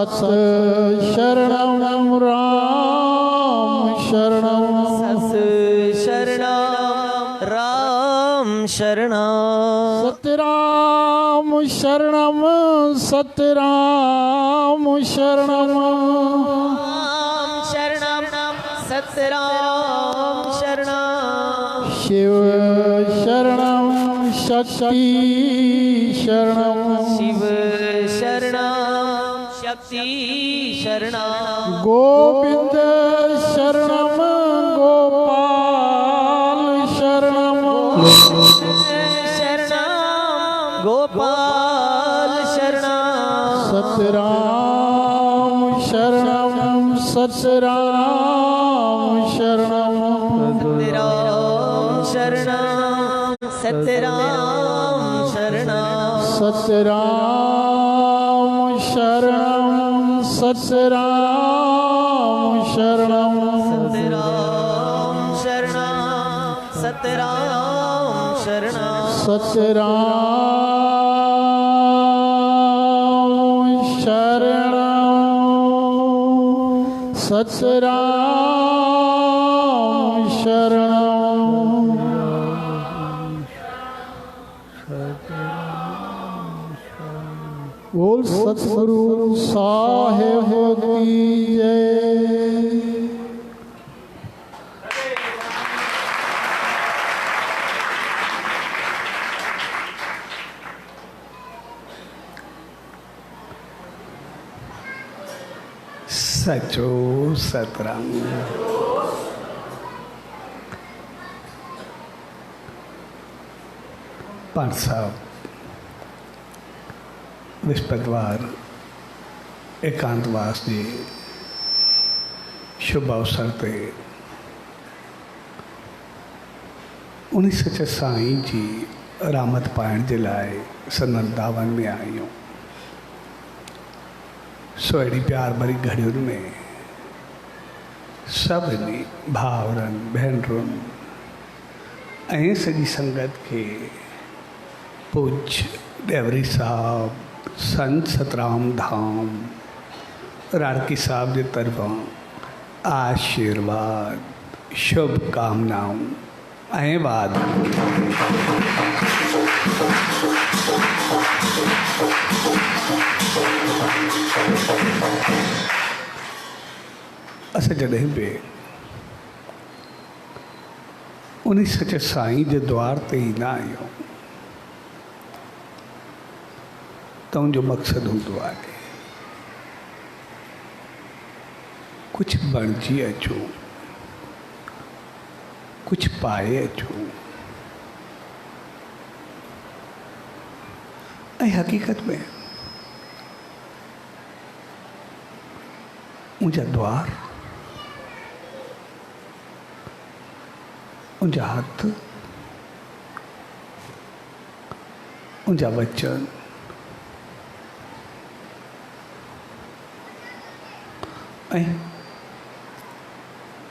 सत शरणं राम शरणं सत शरणं राम शरणं सतराम शरणं सतराम शरणं राम शरणं सतराम शरणं शिव शरणं शक्ति शरणं शिव शरणं शक्ति शरणं गोविंद शरणं गोपाल शरणं शरणं गोपाल शरणं सतराम शरणं सतराम शरणं सतराम शरणं सतराम शरणं सतराम शरणं सतराम शरणं सतराम शरणं सतराम शरणं सतराम शरणं सतराम शरणं बोल सतगुरु साहिब की जय। सचो सतरंग पंत साहब विस्पतवार एकांतवास के शुभ अवसर पर उन्हीं सच्चे साईं जी रामत पाइण जे लाइ सनंदावन में आयूं। सो अड़ी प्यार भरी घड़ियुनि में सभिनी भाउरनि भेनरुनि ऐं सॼी संगत के पूज्य डेवरी साहब संत सतराम धाम राणकी साहब के तरफा आशीर्वाद शुभकामनाओं ऐं वाद अस जॾहिं बि उन सच्चे साईं जे द्वार ते ईंदा आहियूं त उनजो मक़सदु हूंदो आहे कुझु बणिजी अचूं, कुझु पाए अचूं। ऐं हक़ीक़त में उनजा द्वार, उनजा हथ, उनजा वचन ऐं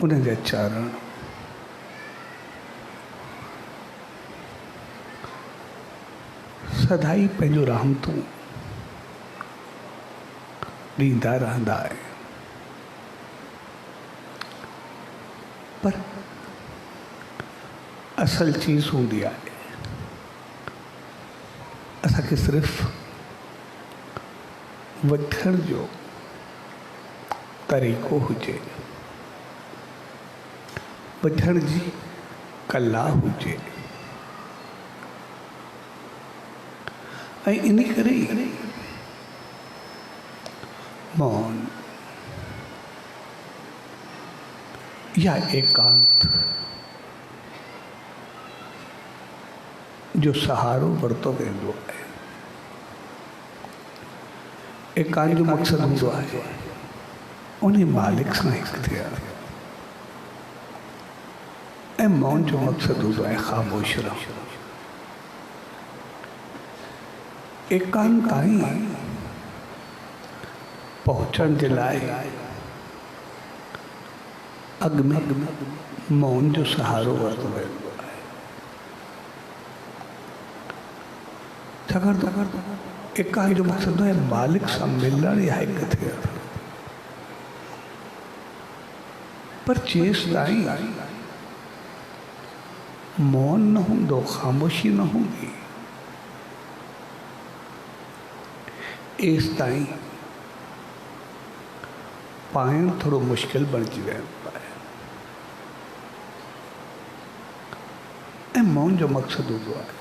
उनजा चरण सदाई पंहिंजो रहमतूं ॾींदा रहंदा आहे। पर असल चीज़ हूंदी आहे असांखे सिर्फ़ वठण जो तरीक़ो हुजे, वठण जी कला हुजे। ऐं इन करे मौन या एकांत जो सहारो वरतो वेंदो आहे। एकांत जो मक़सदु हूंदो आहे उन मालिक सां हिकु थियणु ऐं मौन जो मक़सदु हूंदो आहे ख़ामोश रहणु। एकांत ताईं पहुचण जे लाइ अॻु में मौन जो सहारो वरितो वेंदो आहे। छाकाणि त एक जो मकसद है मालिक सां मिलण या हिक थियण। पर जेस ताईं मौन न हूंदो, ख़ामोशी न हूंदी, एस ताईं पाइण थोड़ो मुश्किल बणिजी वेंदो आहे। ऐं मौन जो मक़सदु हूंदो आहे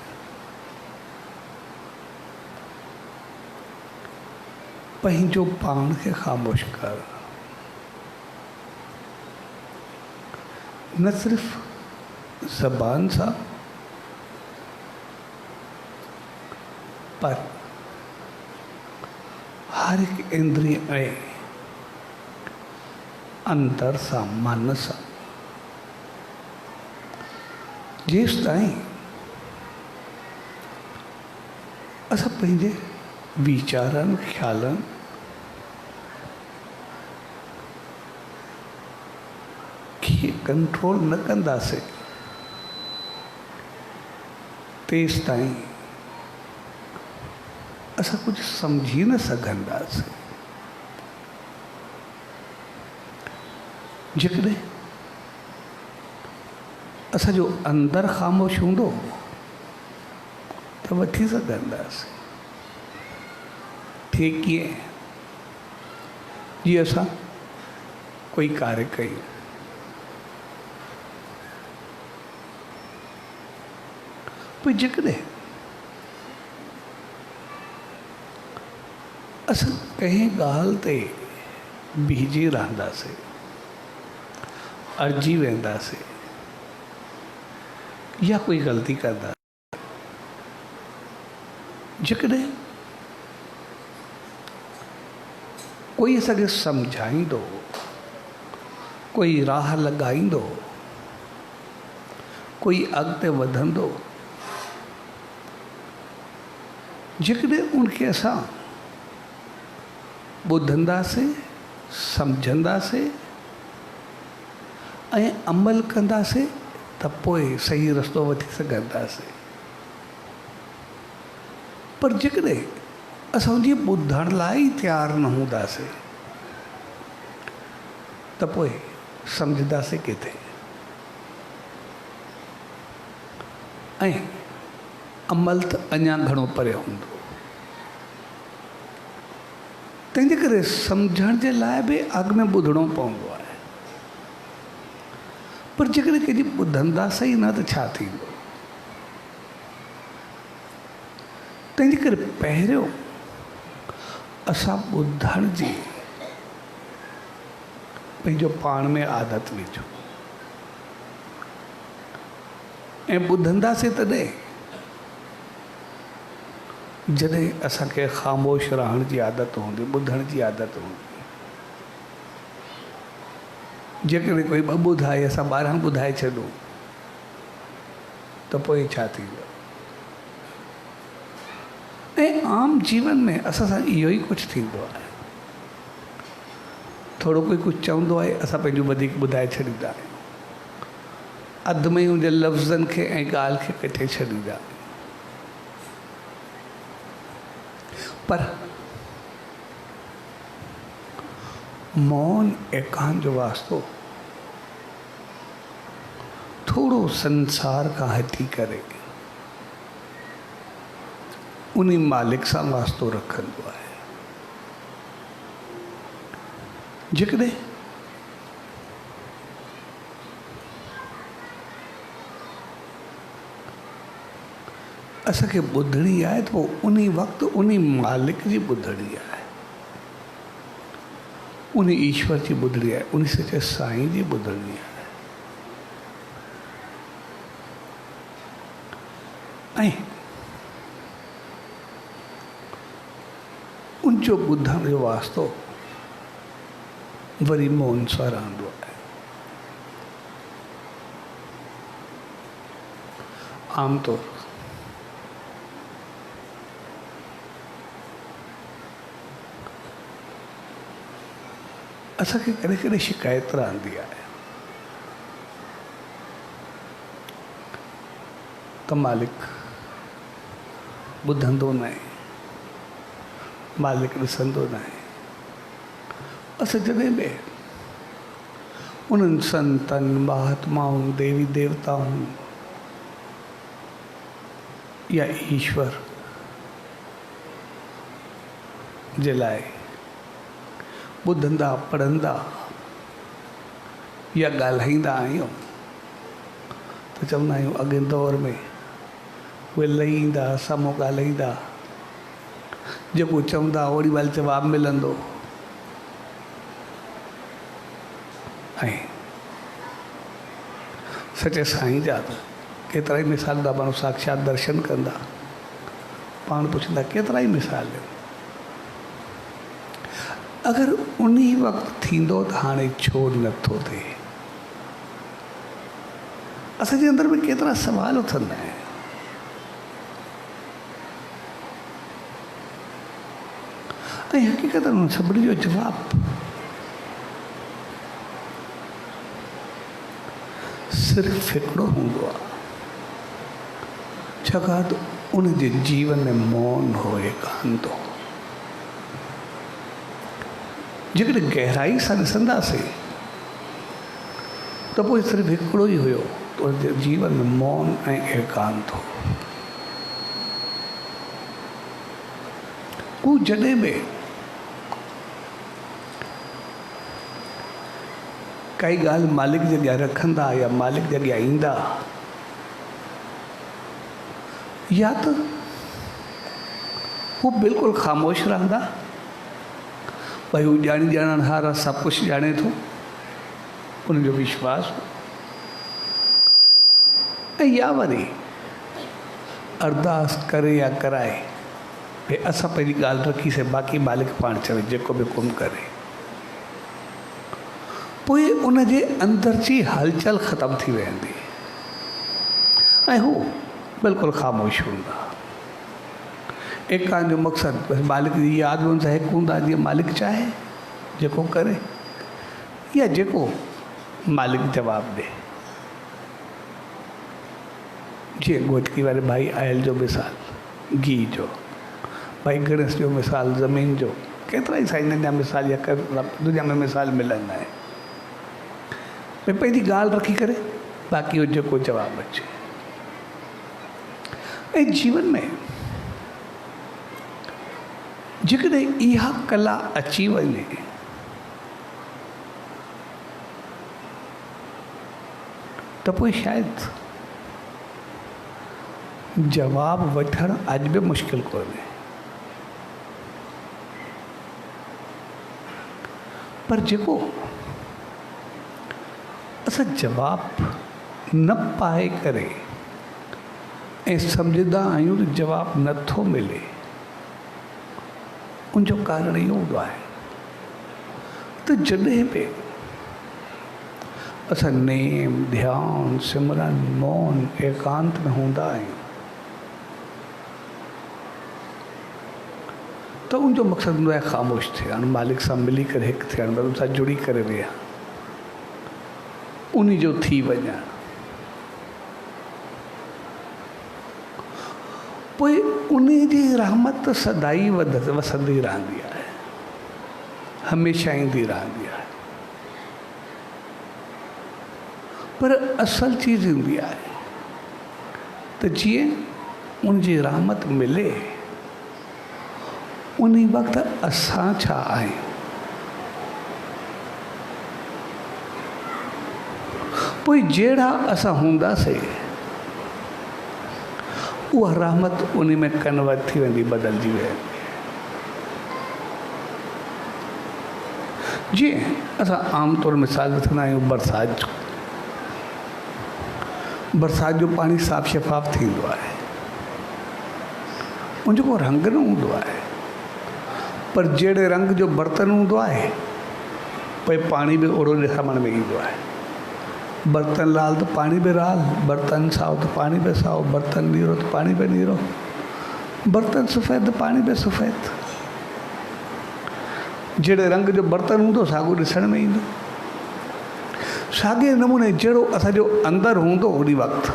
पंहिंजो पाण खे ख़ामोश कर, न सिर्फ़ ज़बान सां पर हर एक इंद्रिय ऐं अंदर सां, मन सां। जेस ताईं असां पंहिंजे वीचारनि, ख़्यालनि खे कंट्रोल न कंदासीं, तेस ताईं असां कुछ समझी न सघंदासीं। जेकॾहिं असांजो अंदर ख़ामोश हूंदो त वठी सघंदासीं। थिए कीअं? जीअं असां कोई कार्य कयूं, पोइ जेकॾहिं असां कंहिं ॻाल्हि ते बीहजी रहंदासीं, अर्जी वेंदासीं या कोई ग़लती कंदा, जेकॾहिं कोई असांखे सम्झाईंदो, कोई राह लॻाईंदो, कोई अॻिते वधंदो, जेकॾहिं उनखे असां ॿुधंदासीं, सम्झंदासीं ऐं अमल कंदासीं त पोइ सही रस्तो वठी सघंदासीं। पर जेकॾहिं असां उनजी ॿुधण लाइ तयारु न हूंदासीं त पोइ सम्झंदासीं किथे ऐं अमल त अञा घणो परे हूंदो। तंहिंजे करे सम्झण जे लाइ बि अॻु में ॿुधणो पवंदो आहे। पर जेकॾहिं कंहिंजी ॿुधंदासीं ई न त छा थींदो? तंहिंजे करे पहिरियों असां ॿुधण जी पंहिंजो पाण में आदत विझूं ऐं ॿुधंदासीं तॾहिं जॾहिं असांखे ख़ामोश रहण जी आदत हूंदी, ॿुधण जी आदत हूंदी। जेकॾहिं कोई ॿ ॿुधाए असां 12 ॿुधाए छॾूं त पोइ छा थींदो? ऐं आम जीवन में असां सां इहो ई कुझु थींदो आहे। थोरो कोई कुझु चवंदो आहे, असां पंहिंजो वधीक ॿुधाए छॾींदा आहियूं, अधु में ई हुनजे लफ़्ज़नि खे ऐं ॻाल्हि खे कटे छॾींदा आहियूं। पर मौन एकांत जो वास्तो थोड़ो संसार खां हटी करे उन्हीं मालिक सां वास्तो रखंदो आहे। जेकॾहिं असांखे ॿुधणी आहे त पोइ उन वक़्तु उन मालिक जी ॿुधणी आहे, उन ईश्वर जी ॿुधणी आहे, उन सचे साईं जी ॿुधणी आहे। ऐं उनजो ॿुधण जो वास्तो वरी मौन सां रहंदो आहे। आमतौर असांखे कॾहिं कॾहिं शिकायत रहंदी आहे त मालिक ॿुधंदो न आहे, मालिक ॾिसंदो न आहे। असां जॾहिं बि उन्हनि संतनि महात्माउनि देवी देवताउनि या ईश्वर जे लाइ ॿुधंदा पढ़ंदा या ॻाल्हाईंदा आहियूं त चवंदा आहियूं अॻे दौर में उहे लही ईंदा साम्हूं ॻाल्हाईंदा, जेको चवंदा ओड़ी महिल जवाबु मिलंदो। ऐं सचे साईं जा त केतिरा ई मिसाल था माण्हू साक्षात दर्शन कंदा, पाण पुछंदा केतिरा ई मिसाल आहिनि। अगरि उन वक़्तु थींदो त हाणे छो नथो थिए? असांजे अंदरि में केतिरा सवाल उथंदा आहिनि। ऐं हक़ीक़त उन सभिनी जो जवाबु सिर्फ़ु हिकिड़ो हूंदो आहे, छाकाणि त उन जे जीवन में मौन हो, एकांत हो। जेकॾहिं गहराई सां ॾिसंदासीं त पोइ सिर्फ़ु हिकिड़ो ई हुयो, त उन जे जीवन में मौन ऐं एकांत हो। हू जॾहिं बि काई ॻाल्हि मालिक जे अॻियां रखंदा या मालिक जे अॻियां ईंदा, या त हू बिल्कुलु ख़ामोश रहंदा, भई हू ॼाणी ॼाणहार आहे, सभु कुझु ॼाणे थो, उनजो विश्वास। ऐं या वरी अरदास करे या कराए भई असां पंहिंजी ॻाल्हि रखीसीं, बाक़ी मालिक पाण चवे जेको बि कुम करे। पोइ उन जे अंदर जी हलचल ख़तमु थी वेंदी ऐं हू बिल्कुलु ख़ामोश हूंदा। एकांत जो मक़सदु बसि मालिक जी यादि में हिकु हूंदा, जीअं मालिक चाहे जेको करे या जेको मालिक जवाबु ॾे। जीअं गोटकी वारे भाई आयल जो मिसाल घी जो, भाई गणेश जो मिसाल ज़मीन जो, केतिरा ई साईं जा मिसाल या दुनिया में मिसाल मिलंदा आहिनि। भई पंहिंजी ॻाल्हि रखी करे बाक़ी हो जेको जवाबु अचे। ऐं जीवन में जेकॾहिं इहा कला अची वञे त पोइ शायदि जवाबु वठणु अॼु बि मुश्किल कोन्हे, पर जेको असां जवाबु न पाए करे ऐं सम्झंदा आहियूं त जवाबु नथो मिले, उनजो कारण इहो हूंदो आहे त जॾहिं बि असां नेम ध्यानु सिमरन मौन एकांत में हूंदा आहियूं त उनजो मक़सदु हूंदो आहे ख़ामोश थियणु, मालिक सां मिली करे हिकु थियणु, उन सां जुड़ी करे विया, उन जो थी वञणु। पोइ उन जी रहमत सदाई वसंदी रहंदी आहे, हमेशह ईंदी रहंदी आहे। पर असल चीज़ हूंदी आहे त जीअं उनजी रहमत मिले उन वक़्तु असां छा आहियूं। पोइ जहिड़ा असां हूंदासीं उहा रहमत उन में कन्वर्ट थी वेंदी, बदिलजी वेंदी। जीअं असां आमतौर मिसाल वठंदा आहियूं बरसाति जो, बरसाति जो पाणी साफ़ शफ़ाफ़ थींदो आहे, उनजो को रंग न हूंदो आहे, पर जहिड़े रंग जो बर्तन हूंदो आहे पोइ पाणी बि ओड़ो ॾिसण में ईंदो आहे। बर्तन लाल तो पानी भी लाल, बर्तन साओ तो पानी भी साओ, बर्तन नीरो तो पानी भी नीरो, बर्तन सफ़ेद तो पानी भी सफ़ेद। जहिड़े रंग जो बर्तन हूंदो साॻियो ॾिसण में ईंदो। साॻे नमूने जहिड़ो असांजो अंदरि हूंदो ओॾी वक़्तु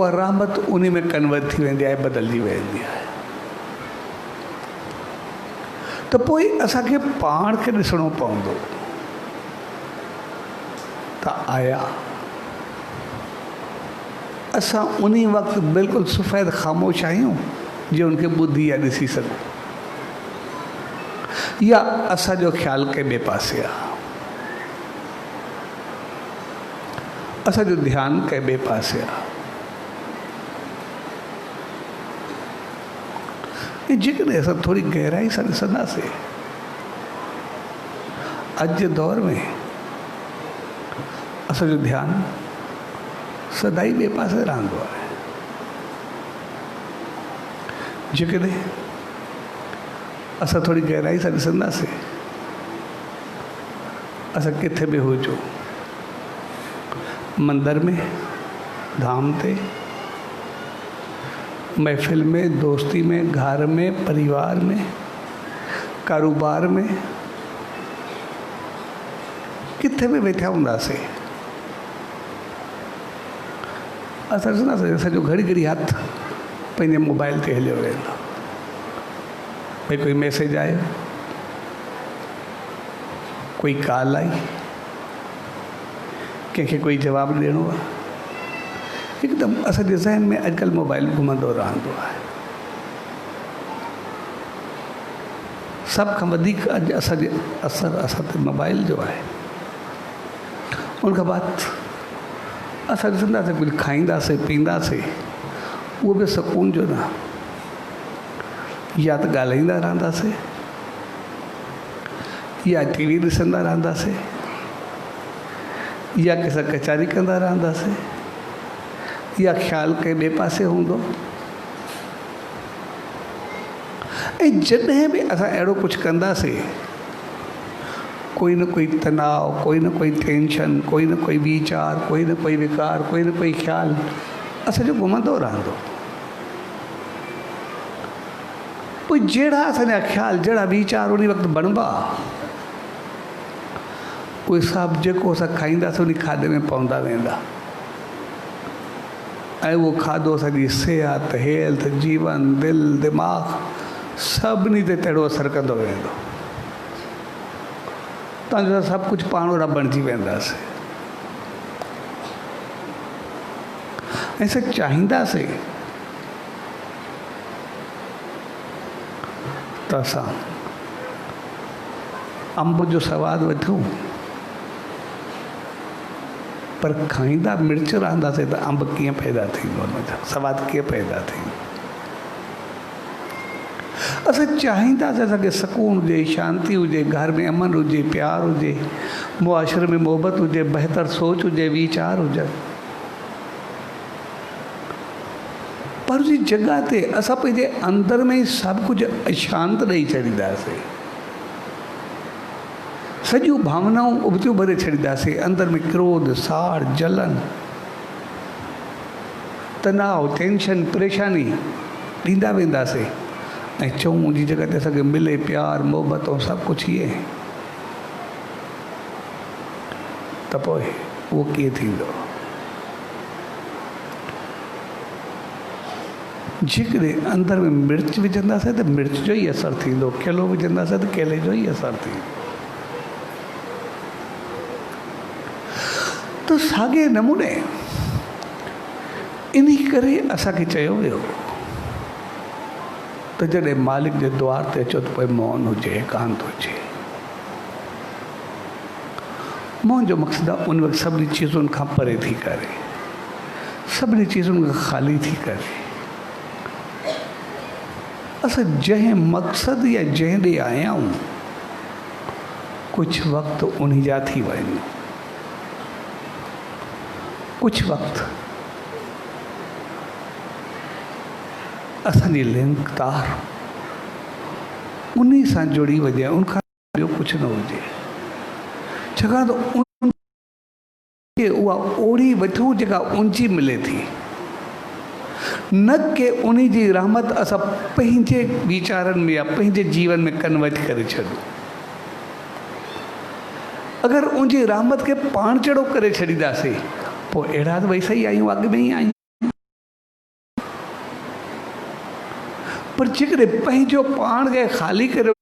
उहा रहमत उन में कन्वर्ट थी वेंदी आहे, बदिलजी वेंदी आहे। त पोइ असांखे पाण खे ॾिसणो पवंदो त आया असां उन वक़्तु बिल्कुलु सफ़ेद ख़ामोश आहियूं जो उनखे ॿुधी या ॾिसी सघूं, या असांजो ख़्यालु कंहिं ॿिए पासे आहे, असांजो ध्यानु कंहिं ॿिए पासे आहे। ऐं जेकॾहिं असां थोरी गहराई सां ॾिसंदासीं, अॼु जे दौर में असांजो ध्यानु सदाई ॿिए पासे रहंदो आहे। जेकॾहिं असां थोरी गहराई सां ॾिसंदासीं, असां किथे बि हुजूं, मंदर में, धाम ते, महफ़िल में, दोस्ती में, घर में, परिवार में, कारोबार में, किथे बि वेठा हूंदासीं, असां ॾिसंदासीं असांजो घड़ी घड़ी हथ पंहिंजे मोबाइल ते हलियो वेंदो। भई कोई मैसेज आयो, कोई कॉल आई, कंहिंखे कोई जवाबु ॾियणो आहे, हिकदमि असांजे ज़हन में अॼुकल्ह मोबाइल घुमंदो रहंदो आहे। सभ खां वधीक अॼु असांजे असरु असां ते मोबाइल जो आहे। उनखां बाद असां ॾिसंदासीं कुझु खाईंदासीं पीअंदासीं, उहो बि सुकून जो न, या त ॻाल्हाईंदा रहंदासीं, या टीवी ॾिसंदा रहंदासीं, या कंहिंसां कचारी कंदा रहंदासीं, या ख़्यालु कंहिं ॿिए पासे हूंदो। ऐं जॾहिं बि असां अहिड़ो कुझु कंदासीं, कोई न कोई तनाव, कोई न कोई टेंशन, कोई न कोई वीचार, कोई न कोई विकार, कोई न कोई ख़्यालु असांजो घुमंदो रहंदो। पोइ जहिड़ा असांजा ख़्याल, जहिड़ा वीचार उन वक़्तु बणिबा, उहे सभु जेको असां खाईंदासीं उन खाधे में पवंदा वेंदा। ऐं उहो खाधो असांजी सिहत, हेल्थ, जीवन, दिलि, दिमाग़ सभिनी ते तहिड़ो असरु कंदो वेंदो। तव्हांजो सभु कुझु पाण ओड़ा बणिजी वेंदासीं। ऐं असां चाहींदासीं त असां अंब जो सवादु वठूं, पर खाईंदा मिर्च रहंदासीं त अंब कीअं पैदा थींदो, हुनजो सवादु कीअं पैदा थींदो। असां चाहींदासीं असांखे सुकून हुजे, शांती हुजे, घर में अमन हुजे, प्यार हुजे, मुआशरे में मोहबत हुजे, बहितर सोच हुजे, वीचार हुजे, पर उन जॻह ते असां पंहिंजे अंदर में ई सभु कुझु अशांत ॾेई छॾींदासीं। सॼियूं भावनाऊं उबतियूं भरे छॾींदासीं। अंदर में क्रोध, साड़, जलन, तनाव, टेंशन, परेशानी ॾींदा वेंदासीं। ऐं चऊं उनजी जॻह ते असांखे मिले प्यार, मोहबत ऐं सभु कुझु इहे, त पोइ उहो कीअं थींदो। जेकॾहिं अंदर में मिर्च विझंदासीं त मिर्च जो ई असरु थींदो, केलो विझंदासीं त केले जो ई असरु थींदो। त साॻे नमूने इन करे असांखे चयो वियो त जॾहिं मालिक जे द्वार ते अचो त पोइ मौन हुजे, एकांत हुजे। मौन जो मक़सदु आहे उन वक़्तु सभिनी चीज़ुनि खां परे थी करे, सभिनी चीज़ुनि खां ख़ाली थी करे असां जंहिं मक़सदु या जंहिं ॾे आया आहियूं कुझु वक़्तु उन जा थी वञूं, कुझु वक़्तु असांजी लिंक तार उन सां जुड़ी वञे, उनखां ॿियो कुझु न हुजे। छाकाणि त उनखे उहा ओड़ी वठूं जेका ऊंची मिले थी, न कि उन जी रहमत असां पंहिंजे वीचारनि में या पंहिंजे जीवन में कन्वर्ट करे छॾूं। अगरि उनजी रहमत खे पाण जहिड़ो करे छॾींदासीं पोइ अहिड़ा त वैसा ई आहियूं, अॻु में ई आहियूं। पर जेकॾहिं पंहिंजो पाण खे ख़ाली करे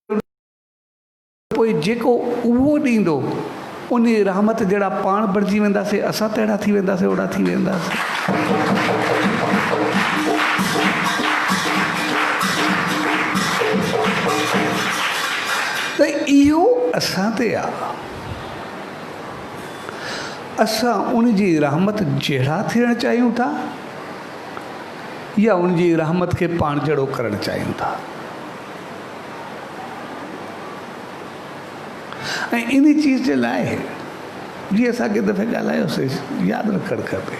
जेको उहो ॾींदो उन रहमत जहिड़ा पाण बणिजी वेंदासीं, असां तहिड़ा थी वेंदासीं, ओड़ा थी वेंदासीं। त इहो असां ते आहे, असां उन जी रहमत जहिड़ा थियणु चाहियूं था या उन जी रहमत खे पाण जहिड़ो करणु चाहियूं था। ऐं इन चीज़ जे लाइ जीअं असां कंहिं दफ़े ॻाल्हायोसीं, यादि रखणु खपे,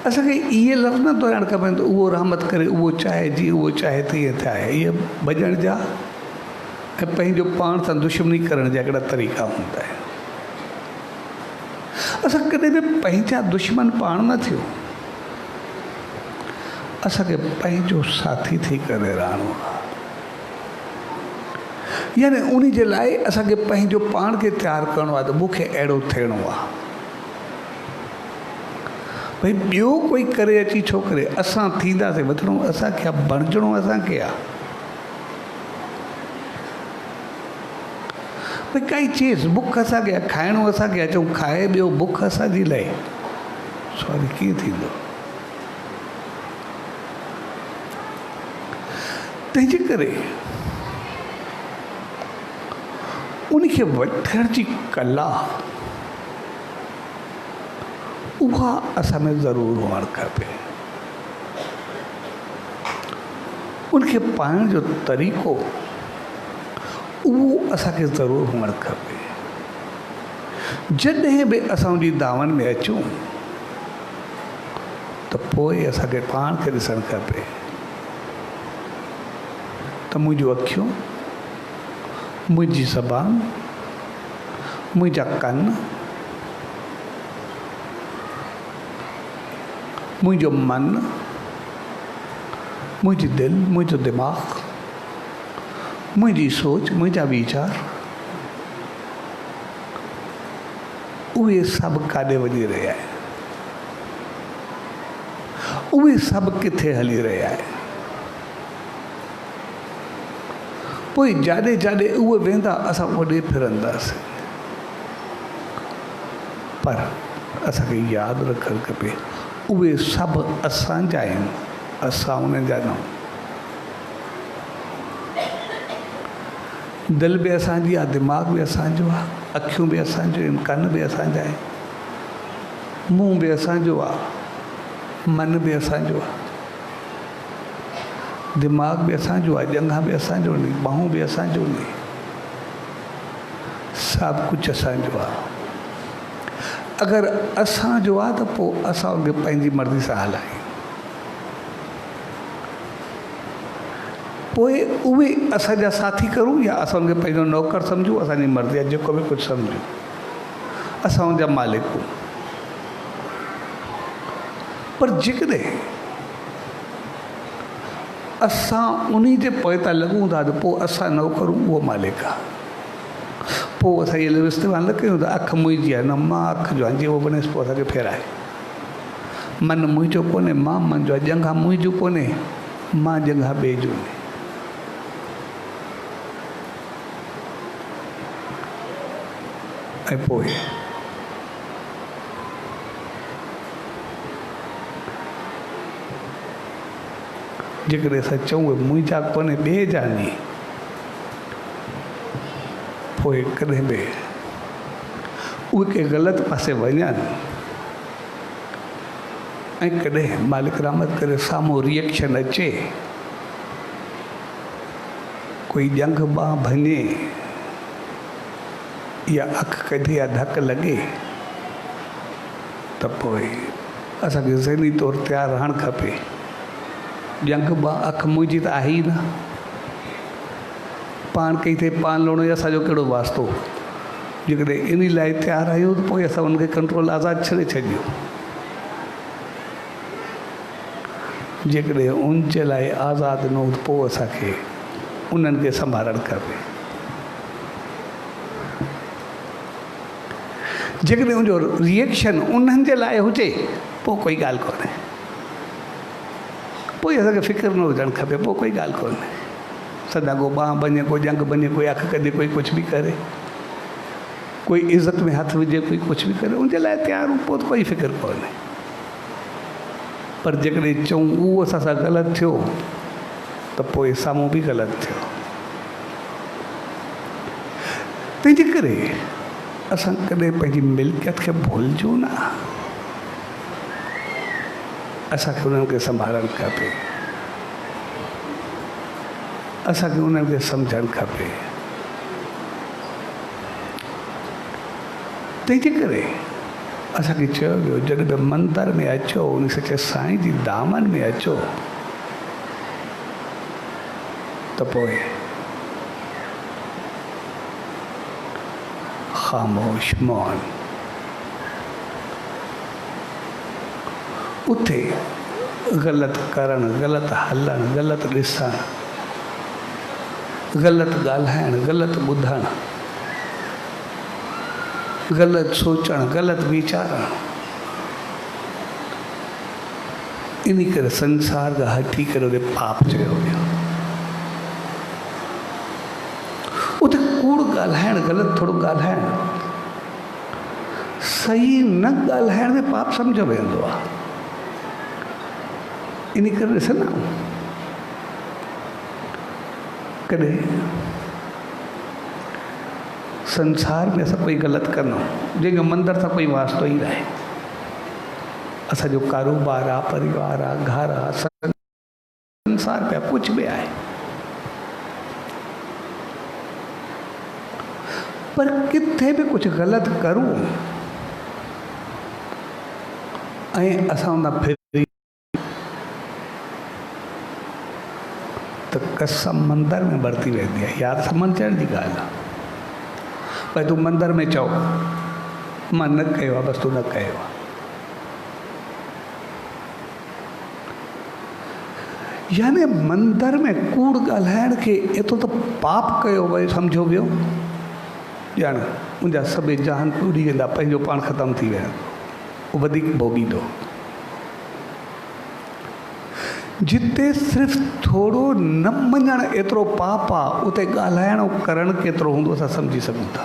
असांखे इहे लफ़्ज़ न दोहराइणु खपनि त उहो रहमत करे, उहो चाहे जीअं उहो चाहे तीअं थिए। इहे भॼण जा ऐं पंहिंजो पाण सां दुश्मनी करण जा हिकिड़ा तरीक़ा हूंदा आहिनि। असां कॾहिं बि पंहिंजा दुश्मन पाण न थियो, असांखे पंहिंजो साथी थी करे रहणो आहे। यानी उन जे लाइ असांखे पंहिंजो पाण खे तयारु करिणो आहे त मूंखे अहिड़ो थियणो आहे। भई ॿियो कोई करे अची छो करे, असां थींदासीं वधणो असांखे आहे, बणिजणो असांखे आहे। भई काई चीज़ बुख असांखे आहे, खाइणो असांखे आहे, चऊं खाए ॿियो बुख असांजी लाइ, सॉरी कीअं थींदो? तंहिंजे करे उनखे वठण जी कला उहा असां में ज़रूरु हुअणु खपे। उनखे पाइण जो तरीक़ो उहो असांखे ज़रूरु हुअणु खपे। जॾहिं बि असां उनजी दावनि में अचूं त पोइ असांखे पाण खे ॾिसणु खपे त मुंहिंजूं अखियूं, मुंहिंजी ज़बान, मुंहिंजा कन, मुंहिंजो मन, मुंहिंजी दिलि, मुंहिंजो दिमाग़, मुंहिंजी सोच, मुंहिंजा वीचार, उहे सभु काॾे वञी रहिया आहिनि, उहे सभु किथे हली रहिया आहिनि। पोइ जाॾे जाॾे उहे वेंदा असां ओॾे फिरंदासीं। पर असांखे यादि रखणु खपे उहे सभु असांजा आहिनि, असां उन्हनि जा न। दिलि बि असांजी आहे, दिमाग़ बि असांजो आहे, अखियूं बि असांजियूं आहिनि, कन बि असांजा आहिनि, मुंहुं बि असांजो आहे, मन बि असांजो आहे, दिमाग़ बि असांजो आहे, ॼंघ बि असांजो आहिनि, ॿाहूं बि असांजो आहिनि, सभु कुझु असांजो आहे। अगरि असांजो आहे त पोइ असां उनखे पंहिंजी मर्ज़ी सां हलायूं। पोइ उहे असांजा साथी करूं या असां उनखे पंहिंजो नौकर सम्झूं, असांजी मर्ज़ी आहे, जेको बि कुझु सम्झूं, असां उनजा मालिक आहियूं। पर जेकॾहिं असां उन जे पोइ था लॻूं था त पोइ असां नौकरूं, उहो मालिक आहे। पोइ असां इहे इस्तेमालु न कयूं त अखि मुंहिंजी आहे, न मां अखि जो आहे, जीअं उहो बने पोइ असांखे फेराए। मन मुंहिंजो कोन्हे, मां मन जो आहे, ॼंघ मुंहिंजो कोन्हे, मां ॼंघ ॿिए जो आहे। ऐं पोइ जेकॾहिं असां चऊं उहे मुंहिंजा कोन्हे, ॿिए जा नी, पोइ कॾहिं बि उहे कंहिं ग़लति पासे वञनि ऐं कॾहिं मालिक रहमत करे साम्हूं रिएक्शन अचे, कोई ॼंघ ॿांह भञे या अखि कढे या धक लॻे त पोइ असांखे ज़हनी तौरु तयारु रहणु खपे। ॼंघ ॿांह अखि मुंहिंजी त आहे ई न, पाण कई थिए पान लहणो या असांजो कहिड़ो वास्तो। जेकॾहिं इन लाइ तयारु आहियूं त पोइ असां उनखे कंट्रोल आज़ादु छॾे छॾियो। जेकॾहिं उन जे लाइ आज़ादु न हो त पोइ असांखे उन्हनि खे संभालणु खपे। जेकॾहिं उनजो रिएक्शन उन्हनि जे लाइ हुजे पोइ कोई ॻाल्हि कोन्हे, पोइ असांखे फ़िक्र न हुजणु खपे, पोइ कोई ॻाल्हि कोन्हे। सदा को बाह बने, कोई जंग बने, कोई अख कदे, कोई कुछ भी करे, कोई इज़त में हथ विझे, कोई कुछ भी करे, उनजे लाइ तैयार हूँ, पोइ कोई फ़िक्र कोन्हे। पर जेकॾहिं चऊं उहो असां सां ग़लति थियो त पोइ साम्हूं बि ग़लति थियो। तंहिंजे करे असां कॾहिं पंहिंजी मिल्कियत खे भुलिजूं न। असांखे उन्हनि खे संभालणु खपे, असांखे उन्हनि खे सम्झणु खपे। तंहिंजे करे असांखे चयो वियो जॾहिं बि मंदर में अचो, उन सचे साईं जी दामन में अचो त पोइ ख़ामोश मौन, उथे ग़लति करणु, ग़लति हलणु, ग़लति ॾिसणु, ग़लति ॻाल्हाइणु, ग़लति ॿुधणु, ग़लति सोचणु, ग़लति वीचारणु, इन करे संसार खां हटी करे उते पाप चयो वियो। उते कूड़ ॻाल्हाइणु, ग़लति थोरो ॻाल्हाइणु, सही न ॻाल्हाइण में पाप सम्झ वेंदो आहे। इन करे ॾिसंदा कॾहिं संसार में असां कोई ग़लति कंदा जंहिंजो मंदर सां कोई वास्तो ई न आहे। असांजो कारोबार आहे, परिवार आहे, घर आहे, संसार पिया कुझु बि आहे, पर किथे बि कुझु ग़लति करूं ऐं असां हुन फिरी त कसम मंदर में भरती वेंदी आहे। यादि सम्झण जी ॻाल्हि आहे। भई तूं मंदर में चओ मां न कयो आहे, बसि तूं न कयो आहे। यानी मंदर में कूड़ ॻाल्हाइण खे एतिरो त पाप कयो वई सम्झो वियो, ॼाण मुंहिंजा सभई जहान टूटी वेंदा, पंहिंजो पाण ख़तमु थी वेंदो, उहो वधीक भोॻींदो। जिते सिर्फ़ु थोरो न मञणु एतिरो पाप आहे, उते ॻाल्हाइण ऐं करणु केतिरो हूंदो असां सम्झी सघूं था।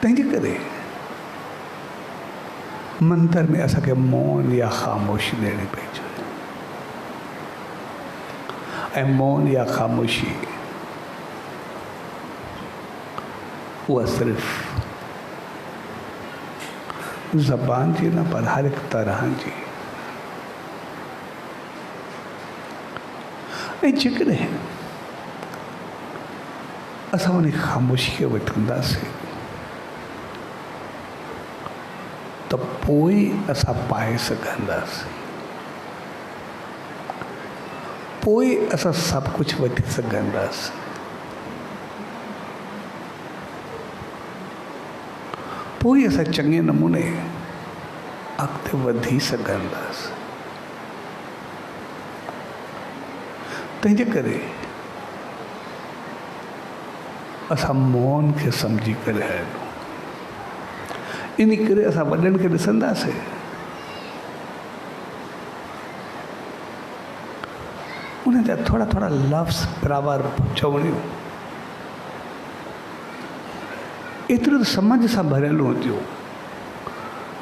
तंहिंजे करे मंदर में असांखे मौन या ख़ामोशी ॾियणी पइजे। ऐं मौन या ख़ामोशी उहा सिर्फ़ु ज़बान जी न, पर हर हिकु तरह जी। ऐं जेकॾहिं असां उन ख़ामोशी खे वठंदासीं त पोइ असां पाए सघंदासीं, पोइ असां सभु कुझु वठी सघंदासीं। पोइ असां चङे नमूने अॻिते वधी सघंदासीं। तंहिंजे करे असां मौन खे सम्झी करे हलूं। इन करे असां वॾनि खे ॾिसंदासीं, उन्हनि जा थोरा थोरा लफ़्ज़ बराबर चवणियूं एतिरो त सम्झ सां भरियल हूंदियूं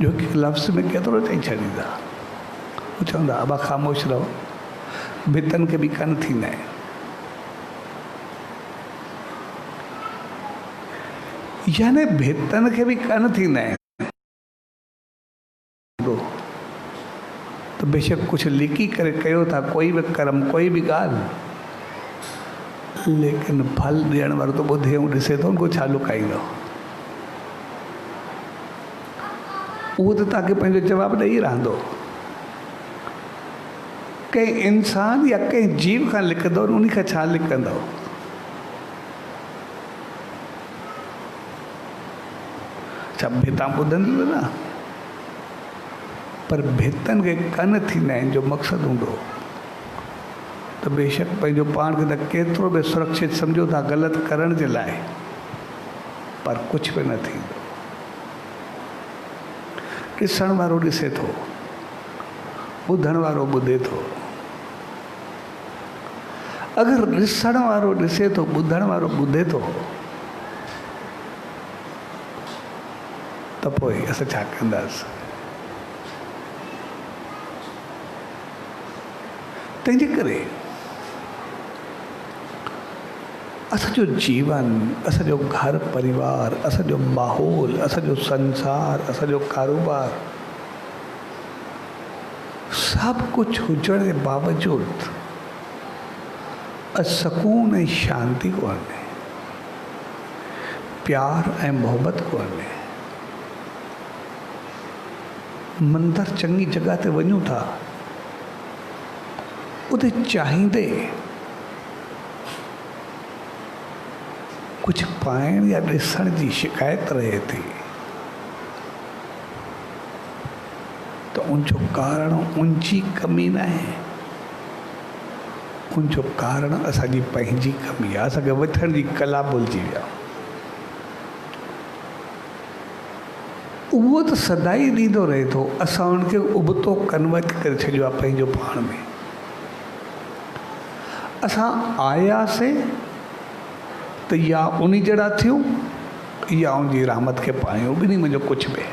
जो कि लफ़्ज़ में केतिरो चई छॾींदा। हू चवंदा अबा ख़ामोश रहो, भितनि खे बि कन थींदा आहिनि। यानी भितनि खे बि कन थींदा आहिनि। तो बेशक कुझु लिकी करे कयो था, कोई बि कर्म, कोई बि ॻाल्हि, लेकिन फल ॾियण वारो त ॿुधे ऐं ॾिसे थो, उनको छा लुकाईंदो? उहो त तव्हांखे पंहिंजो जवाबु ॾेई रहंदो। कंहिं इंसान या कंहिं जीव खां लिखंदो, उन खां छा लिखंदो? छा भितां ॿुधंदव न? पर भितनि खे कन थींदा आहिनि जो मक़सदु हूंदो त बेशक पंहिंजो पाण खे त केतिरो बि सुरक्षित सम्झो था ग़लति करण जे लाइ, पर कुझु बि न थींदो। ॾिसण वारो ॾिसे थो, ॿुधण वारो ॿुधे थो। अगरि ॾिसण वारो ॾिसे थो, ॿुधण वारो ॿुधे थो, त पोइ असां छा कंदासीं? तंहिंजे करे असांजो जीवन, असांजो घर परिवार, असांजो माहौल, असांजो संसार, असांजो कारोबार सभु कुझु हुजण जे बावजूदि सुकून ऐं शांती कोन्हे, प्यार ऐं मोहब्बत कोन्हे। मंदरु चङी जॻह ते वञूं था, उते चाहींदे कुछ पाइण या ॾिसण जी शिकायत रहे थी, तो उनजो कारण उनजी कमी न आहे, उनजो कारण असांजी पंहिंजी कमी आहे। असांखे वठण जी कला भुलिजी विया। उहो त सदाई ॾींदो रहे थो, असां उनखे उबतो कन्वर्ट करे छॾियो आहे पंहिंजो पाण में। असां आयासीं त या उन जहिड़ा थियूं या उनजी रहमत खे पायूं, ॿिन्ही मुंहिंजो कुझु बि।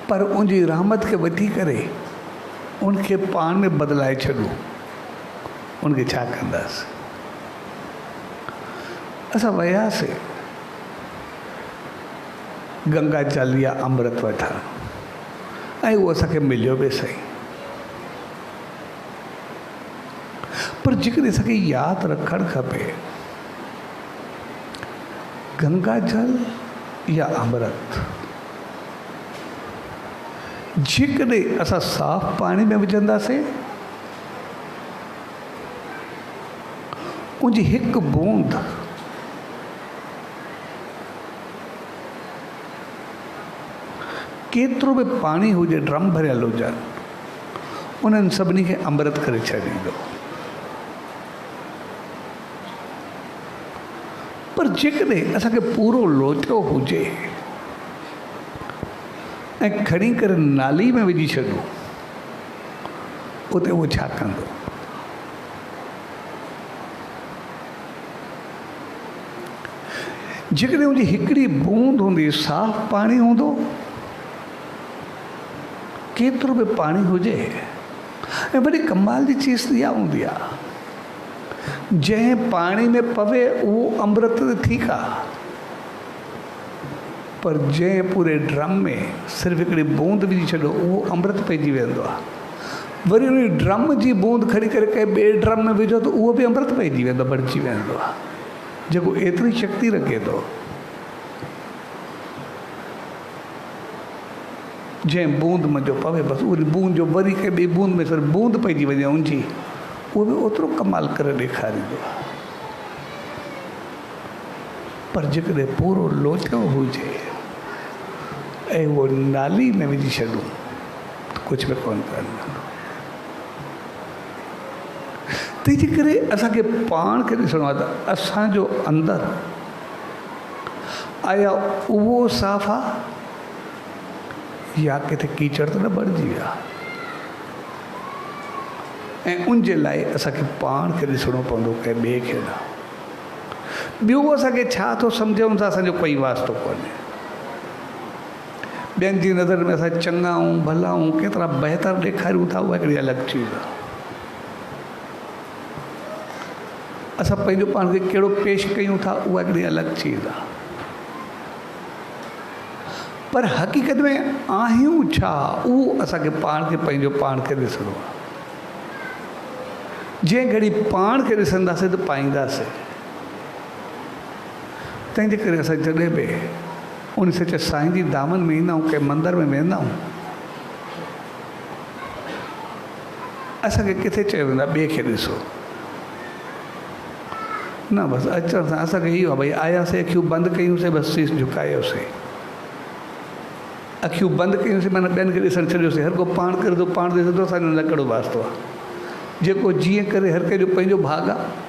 पर उनजी रहमत खे वठी करे उनखे पाण में बदिलाए छॾूं, उनखे छा कंदासीं? असां वियासीं गंगा जल या अमृत वठणु, ऐं उहो असांखे मिलियो बि सही। पर जेकॾहिं असांखे यादि रखणु खपे, गंगा जल या अमृत जेकॾहिं असां साफ़ पाणी में विझंदासीं, उनजी हिकु बूंद केतिरो बि पाणी हुजे, ड्रम भरियल हुजनि, उन्हनि सभिनी खे अमृत करे छॾींदो। पर जेकॾहिं असांखे पूरो लोटियो हुजे ऐं खणी करे नाली में विझी छॾूं, उते उहो छा कंदो? जेकॾहिं उनजी हिकिड़ी बूंद हूंदी, साफ़ पाणी हूंदो, केतिरो बि पाणी हुजे, ऐं वरी कमाल जी चीज़ इहा हूंदी आहे, जंहिं पाणी में पवे उहो अमृत त ठीकु आहे, पर जंहिं पूरे ड्रम में सिर्फ़ु हिकिड़ी बूंद विझी छॾो, उहो अमृत पइजी वेंदो आहे। वरी उन ड्रम जी बूंद खणी करे कंहिं ॿिए ड्रम में विझो त उहो बि अमृत पइजी वेंदो, बणिजी वेंदो आहे, जेको एतिरी शक्ति रखे थो। जंहिं बूंद मुंहिंजो पवे, बसि उन बूंद जो वरी कंहिं ॿी बूंद में सिर्फ़ु बूंद पइजी वञे उनजी, उहो बि ओतिरो कमाल करे ॾेखारींदो आहे। पर जेकॾहिं पूरो लोटियो हुजे ऐं उहो नाली में विझी छॾूं, त कुझु बि कोन कंदो। तंहिंजे करे असांखे पाण खे ॾिसणो आहे त असांजो अंदरि आया उहो साफ़ आहे या किथे कीचड़ त न भरिजी विया। ऐं उनजे लाइ असांखे पाण खे ॾिसणो पवंदो, कंहिं ॿिए खे न। ॿियो असांखे छा थो सम्झूं था, असांजो कोई वास्तो कोन्हे। ॿियनि जी नज़र में असां चङा ऐं भला ऐं केतिरा बहितर ॾेखारियूं था, उहा हिकिड़ी अलॻि चीज़ आहे। असां पंहिंजो पाण खे कहिड़ो पेश कयूं था, उहा हिकिड़ी अलॻि चीज़ आहे। पर हक़ीक़त में आहियूं छा, उहो असांखे पाण खे पंहिंजो पाण खे ॾिसणो आहे। जंहिं घड़ी पाण खे ॾिसंदासीं त पाईंदासीं। तंहिंजे करे असां जॾहिं बि उन सच साईं जी दामन में ईंदा आहियूं, कंहिं मंदर में वेंदा आहियूं, असांखे किथे चयो वेंदो आहे ॿिए खे ॾिसो न। बसि अचण सां असांखे इहो आहे, भई आयासीं, अखियूं बंदि कयूंसीं, बसि सीस झुकायोसीं, अखियूं बंदि कयूंसीं, माना ॿियनि खे ॾिसणु छॾियोसीं। हर को पाण करे थो, पाण ॾिसंदो, असांजो न कहिड़ो वास्तो आहे। जेको जीअं करे, हर कंहिंजो पंहिंजो भाॻ आहे।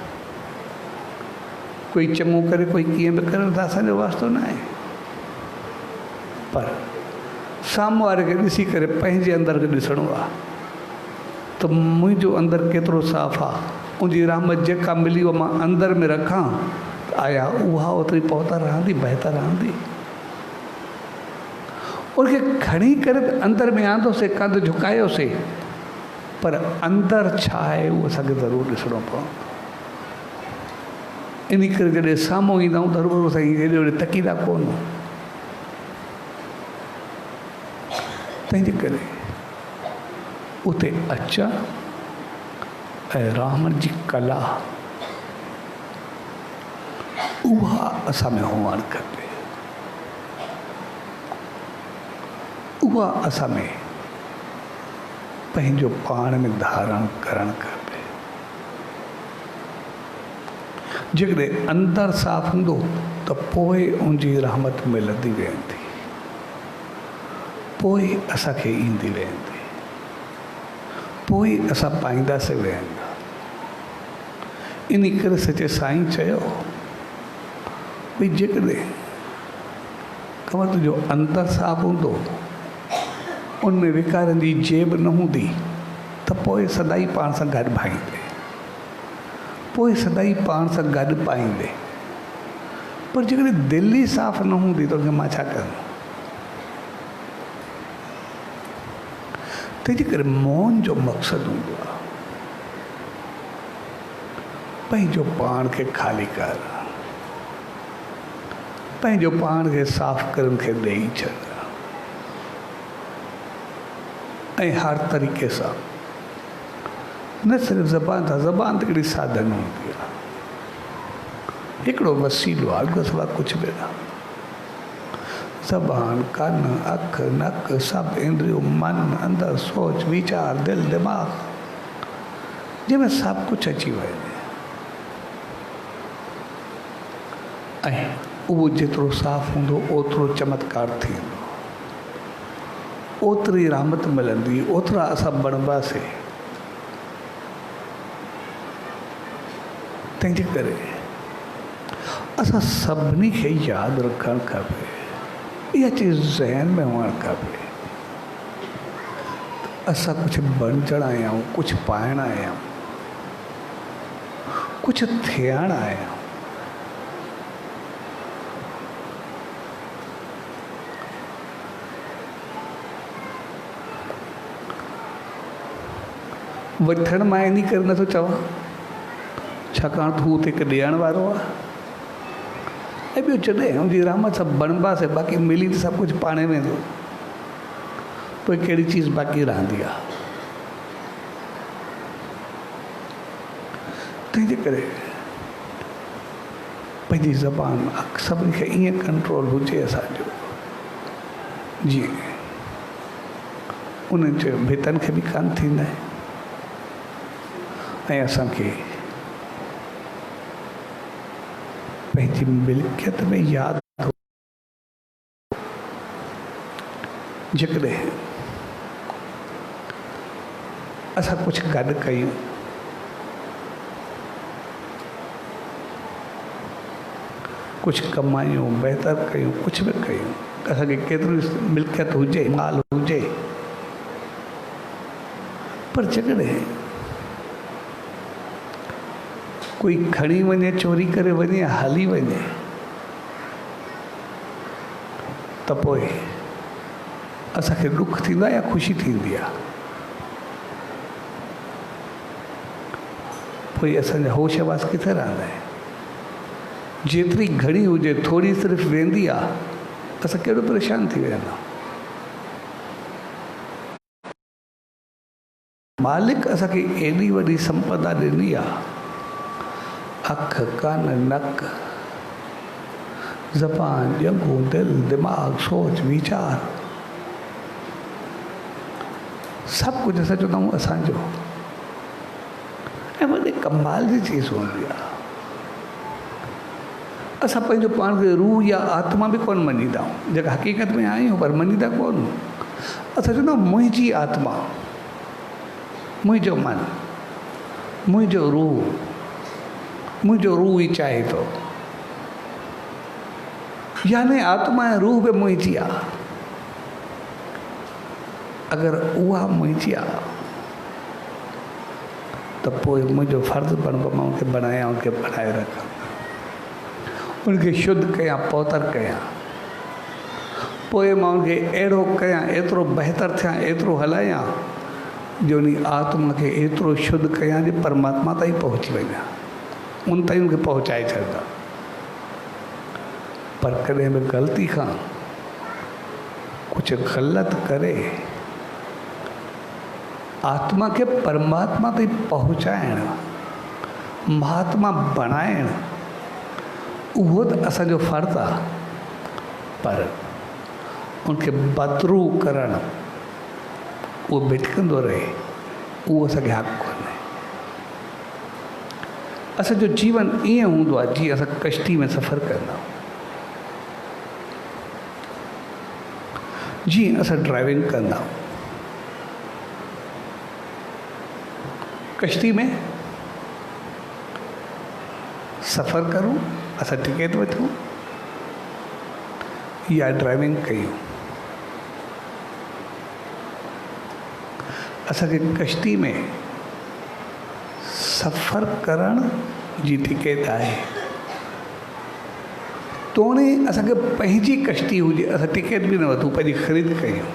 कोई चङो करे, कोई कीअं बि करे, त असांजो वास्तो न आहे। पर साम्हूं वारे खे ॾिसी करे पंहिंजे अंदरि खे ॾिसणो आहे त मुंहिंजो अंदरि केतिरो साफ़ु आहे, उनजी रहमत जेका मिली उहा मां अंदरि में रखां त आया उहा ओतिरी पहुता रहंदी, बहितर रहंदी। उनखे खणी करे अंदरि में आंदोसीं, कंध झुकायोसीं, पर अंदरि छा आहे उहो असांखे ज़रूरु ॾिसणो पवंदो। इन करे जॾहिं साम्हूं ईंदा आहियूं त ज़रूरु साईं हेॾे होॾे तकींदा कोन। तंहिंजे करे उते अचणु ऐं रहमत जी कला उहा असां में हुअणु खपे, उहा असां में पंहिंजो पाण में धारण करणु खपे। जेकॾहिं अंदरि साफ़ हूंदो त पोइ उनजी रहमत मिलंदी वेंदी, पोइ असांखे ईंदी वेंदी, पोइ असां पाईंदासीं वेंदा। इन करे सचे साईं चयो भई जेकॾहिं कमर तुंहिंजो अंदरि साफ़ हूंदो, उनमें विकारनि जी जेब न हूंदी त पोइ सदाई पाण सां गॾु भाईंदे, पोइ सदाई पाण सां गॾु पाईंदे। पर जेकॾहिं दिलि ई साफ़ न हूंदी त उनखे मां छा कंदुमि? तंहिंजे करे मौन जो मक़सदु हूंदो आहे पंहिंजो पाण खे ख़ाली कर, पंहिंजो पाण खे साफ़ करे उनखे ॾेई छॾ, ऐं हर तरीक़े सां न सिर्फ़ु ज़बान सां, ज़बान त हिकिड़ी साधन हूंदी आहे, हिकिड़ो वसीलो आहे, अॻु सवाइ कुझु बि न। ज़बान, कन, अख, नक, सभु इंद्रियूं, मन, अंदरि सोच, वीचार, दिलि, दिमाग़, जंहिंमें सभु कुझु अची वञे। ऐं उहो जेतिरो साफ़ हूंदो ओतिरो चमत्कार थींदो, ओतिरी रहमत मिलंदी, ओतिरा असां बणिबासीं। तंहिंजे करे असां सभिनी खे यादि रखणु खपे, इहा चीज़ ज़हन में हुअणु खपे। असां कुझु बणजण आहियूं, कुझु पाइण आहियूं, कुझु थियण आहियूं। वठण मां इन करे नथो चवां छाकाणि त हू त हिकु ॾियण वारो आहे, ऐं ॿियो जॾहिं हुनजी रहमत सां बणिबासीं, बाक़ी मिली त सभु कुझु पाणे वेंदो, पोइ कहिड़ी चीज़ बाक़ी रहंदी आहे। तंहिंजे करे पंहिंजी ज़बान सभिनी खे ईअं कंट्रोल हुजे असांजो जीअं उन्हनि जे भितनि खे बि कान थींदा आहिनि, ऐं असांखे पंहिंजी मिल्कियत में यादि हो। जेकॾहिं असां कुझु गॾु कयूं, कुझु कमायूं, बहितर कयूं, कुझु बि कयूं, असांखे केतिरी मिल्कियत हुजे, माल हुजे, पर जेकॾहिं कोई खणी वञे, चोरी करे वञे, हली वञे, त पोइ असांखे दुख थींदो आहे या ख़ुशी थींदी आहे? पोइ असांजा होश आवाज़ किथे रहंदा आहिनि? जेतिरी घणी हुजे, थोरी सिर्फ़ु वेंदी आहे, असां कहिड़ो परेशान थी वेंदा। मालिक असांखे एॾी वॾी संपदा ॾिनी आहे, अख, कान, नक, ज़बान, ॼंगूं, दिलि, दिमाग़, सोच, वीचार, सभु कुझु असां चवंदा आहियूं असांजो, ऐं वॾे कमाल जी चीज़ हूंदी आहे। असां पंहिंजो पाण खे रूह या आत्मा बि कोन मञीदा आहियूं, जेका हक़ीक़त में आहियूं पर मञीदा कोन। असां चवंदा आहियूं मुंहिंजी आत्मा, मुंहिंजो मन, मुंहिंजो रूह ई चाहे थो, यानी आत्मा ऐं रूह बि मुंहिंजी आहे। अगरि उहा मुंहिंजी आहे त पोइ मुंहिंजो फ़र्ज़ु बणिबो मां उनखे बणायां, उनखे बढ़ाए रखां, उनखे शुद्ध कयां, पवित्र कयां। पोइ मां उनखे अहिड़ो कयां, एतिरो बहितर थियां, एतिरो हलायां जो उन आत्मा खे एतिरो शुद्ध कयां जो परमात्मा ताईं पहुची वञा, उन ताईं उनखे पहुचाए छॾंदा। पर कॾहिं बि ग़लती खां कुझु ग़लति करे आत्मा खे परमात्मा ताईं पहुचाइणु, महात्मा बणाइणु, उहो त असांजो फ़र्ज़ु आहे, पर उनखे बदिरू करणु, उहो भिटकंदो रहे, उहो असांखे हक़ु कोन्हे। असांजो जीवन ईअं हूंदो आहे जीअं असां कश्ती में सफ़र कंदा आहियूं, जीअं असां ड्राइविंग कंदा आहियूं। कश्ती में सफ़र करूं, असां टिकट वठूं या ड्राइविंग कयूं, असांखे कश्ती में सफ़र करण जी टिकट आहे। तोणे असांखे पंहिंजी कश्ती हुजे, असां टिकट बि न वठूं, पंहिंजी ख़रीद कयूं,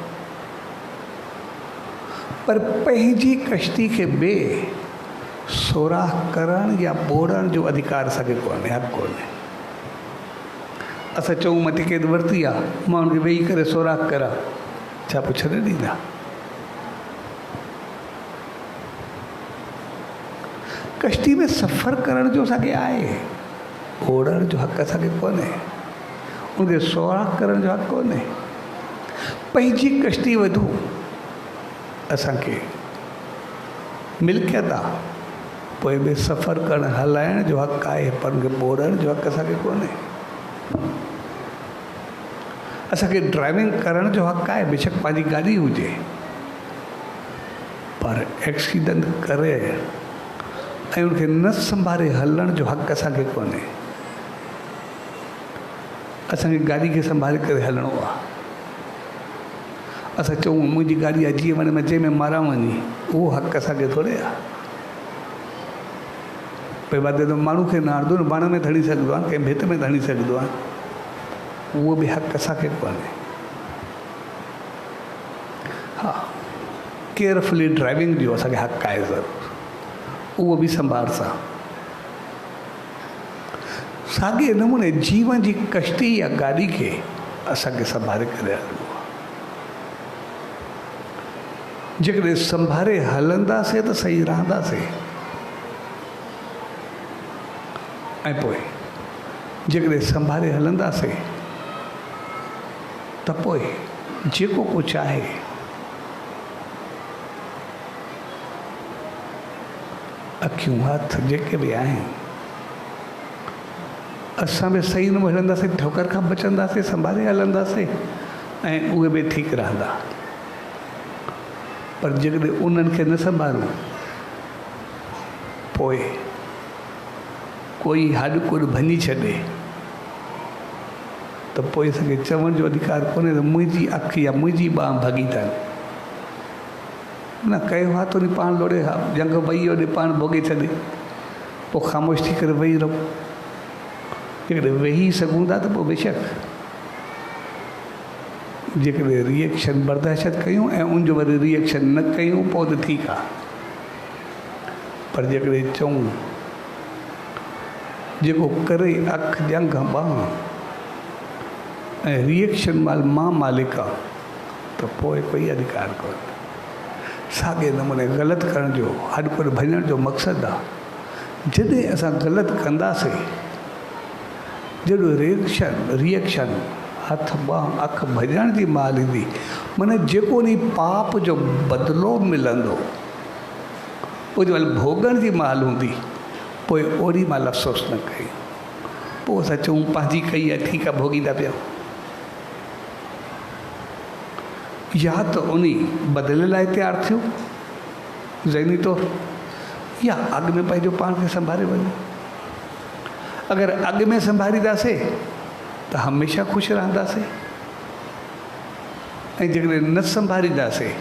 पर पंहिंजी कश्ती खे ॿिए सोराख़ करण या ॿोड़ण जो अधिकार असांखे कोन्हे, हक़ु कोन्हे। असां चऊं मां टिकट वरिती आहे, मां हुनखे वेही करे सोराख़ करां, छा पोइ छॾे ॾींदा? कश्ती में सफ़र करण जो असांखे आहे, ॿोड़ण जो हक़ु असांखे कोन्हे, उनखे सोराख़ करण जो हक़ु कोन्हे। पंहिंजी कश्ती वधूं, असांखे मिल्कियत आहे, पोइ बि सफ़र करणु, हलाइण जो हक़ु आहे, पर उनखे ॿोड़ण जो हक़ु असांखे कोन्हे। असांखे ड्राइविंग करण जो हक़ु आहे, बेशक पंहिंजी गाॾी हुजे, पर एक्सीडेंट करे ऐं उनखे न संभाले हलण जो हक़ु असांखे कोन्हे। असांखे गाॾी खे संभाले करे हलणो आहे। असां चऊं मुंहिंजी गाॾी आहे, जीअं वञे मां जंहिंमें मारा वञी, उहो हक़ु असांखे थोरे आहे। भई वादे त माण्हू खे नारदो न बाण में धणी सघंदो आहे, कंहिं भित में धणी सघंदो आहे, उहो बि हक़ु असांखे कोन्हे। हा, केयरफुली ड्राइविंग जो असांखे हक़ु आहे ज़रूरु, उहो बि संभाल सां। साॻे नमूने जीवन जी कश्ती या गाॾी खे असांखे संभाले करे हलणो आहे। जेकॾहिं संभाले हलंदासीं त सही रहंदासीं, ऐं पोइ जेकॾहिं संभाले हलंदासीं त पोइ जेको कुझु आहे अखियूं हथ जेके बि आहिनि, असां बि सही नमूने हलंदासीं, ठोकर खां बचंदासीं, संभाले हलंदासीं, ऐं उहे बि ठीकु रहंदा। पर जेकॾहिं उन्हनि खे न संभालूं, पोइ कोई हॾ कुॾ भञी छॾे त पोइ असांखे चवण जो अधिकार कोन्हे त मुंहिंजी अखि या मुंहिंजी ॿांह भॻी अथनि। न कयो आहे त वरी पाण लोड़े जंग वेही होॾे पाण भोॻे छॾे, पोइ ख़ामोश थी करे वेही रहो। जेकॾहिं वेही सघूं था त पोइ बेशक, जेकॾहिं रिएक्शन बर्दाश्त कयूं ऐं उनजो वरी रिएक्शन न कयूं, पोइ त ठीकु आहे। पर जेकॾहिं चऊं जेको करे अखि जंग ॿांह ऐं रिएक्शन माल मां मालिक आहे, त पोइ कोई अधिकार कोन्हे। साॻे नमूने ग़लति करण जो, हॾ कुॾ भञण जो मक़सदु आहे, जॾहिं असां ग़लति कंदासीं, जॾहिं रिएक्शन हथ ॿांह अखि भॼण जी माल ईंदी, माना जेको उन पाप जो बदिलो मिलंदो, उहो महिल भोॻण जी माल हूंदी, पोइ ओॾी महिल अफ़सोस न कयूं। पोइ असां चऊं पंहिंजी कई आहे, ठीकु आहे, भोॻींदा पिया। या त उन बदिले लाइ तयारु थियो ज़हनी तौरु, या अॻु में पंहिंजो पाण खे संभाले वञो। अगरि अॻु में संभालींदासीं त हमेशह ख़ुशि रहंदासीं, ऐं जेकॾहिं न संभालींदासीं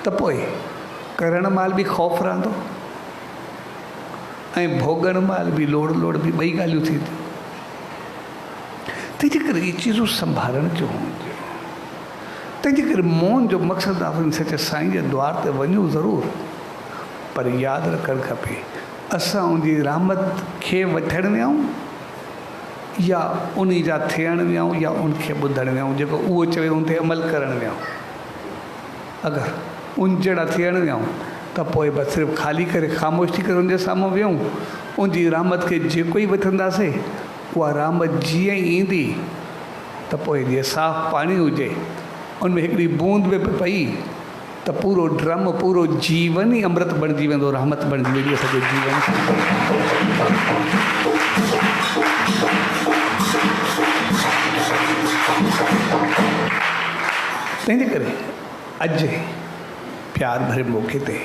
त पोइ करण महिल बि ख़ौफ़ रहंदो ऐं भोगण महिल बि लोड़ लोड़ बि ॿई ॻाल्हियूं थींदियूं। तंहिंजे करे इहे चीज़ूं संभालण जो हुजे। तंहिंजे करे मोहन जो मक़सदु आहे सचे साईं जे द्वार ते वञूं ज़रूरु, पर यादि रखणु खपे असां उनजी रहमत खे वठणु वियाऊं या उन जा थियणु वियाऊं या उनखे ॿुधणु वियाऊं, जेको उहो चवे उन ते अमल करणु वियाऊं। अगरि उन जहिड़ा थियणु वियाऊं त पोइ बसि सिर्फ़ु ख़ाली करे ख़ामोश थी करे उनजे साम्हूं वियूं, उनजी रहमत खे जेको ई वठंदासीं उहा रहमत जीअं ई ईंदी त पोइ जीअं साफ़ु पाणी हुजे उनमें हिकिड़ी बूंद में पई त पूरो ड्रम पूरो जीवन ई अमृत बणिजी वेंदो, रहमत बणिजी वेंदी सॼो जीवन। तंहिंजे करे अॼु प्यार भरे मौक़े ते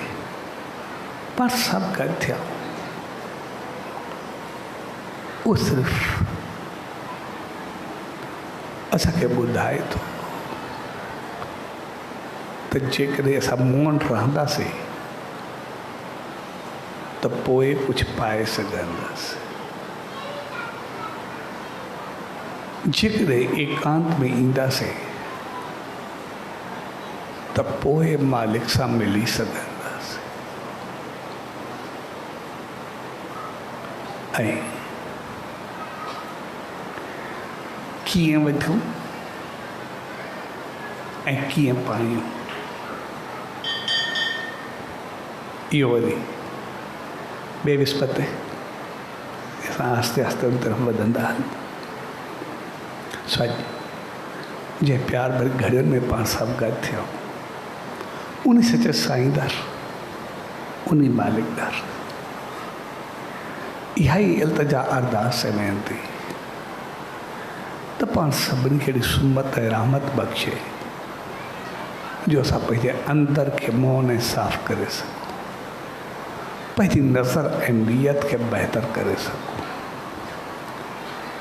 पाण सभु गॾु थिया, उहो सिर्फ़ु असांखे ॿुधाए थो त जेकॾहिं असां मौन रहंदासीं त पोइ कुझु पाए सघंदासीं। जेकॾहिं एकांत में ईंदासीं त पोइ मालिक सां मिली सघंदासीं। ऐं कीअं वठूं ऐं कीअं पायूं, इहो वरी ॿिए विस्पति असां आस्ते आस्ते उन तरफ़ वधंदा हलूं। सच जंहिं प्यार भरी घड़ियुनि में पाण सभु गॾु थिया उन सचे साईंदार उन मालिकदार इहा ई इल्तिजा अरदास ऐं वेनती त पाण सभिनी खे अहिड़ी सुमत ऐं रहमत बख़्शे जो असां पंहिंजे अंदर खे मौन ऐं साफ़ करे सघूं, पंहिंजी नज़र ऐं नियत खे बहितर करे सघूं,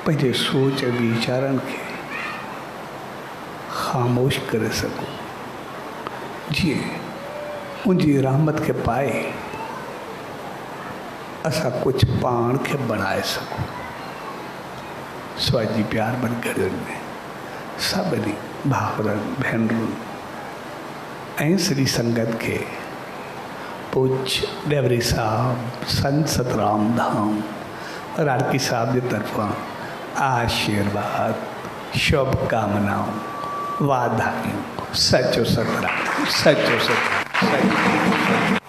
पंहिंजे सोच ऐं वीचारनि खे ख़ामोश करे सघूं, जीअं उनजी रहमत खे पाए असां कुझु पाण खे बणाए सघूं। स्वाजी प्यार भरी घड़ियुनि में सभिनी भाउरनि भेनरुनि ऐं सॼी संगत खे पूज्य डेवरी साहब संत सतराम धाम राड़की साहब जे तरफ़ां आशीर्वाद शुभकामनाऊं वाधायूं। सचो सतराम, सचो सतराम, सचो।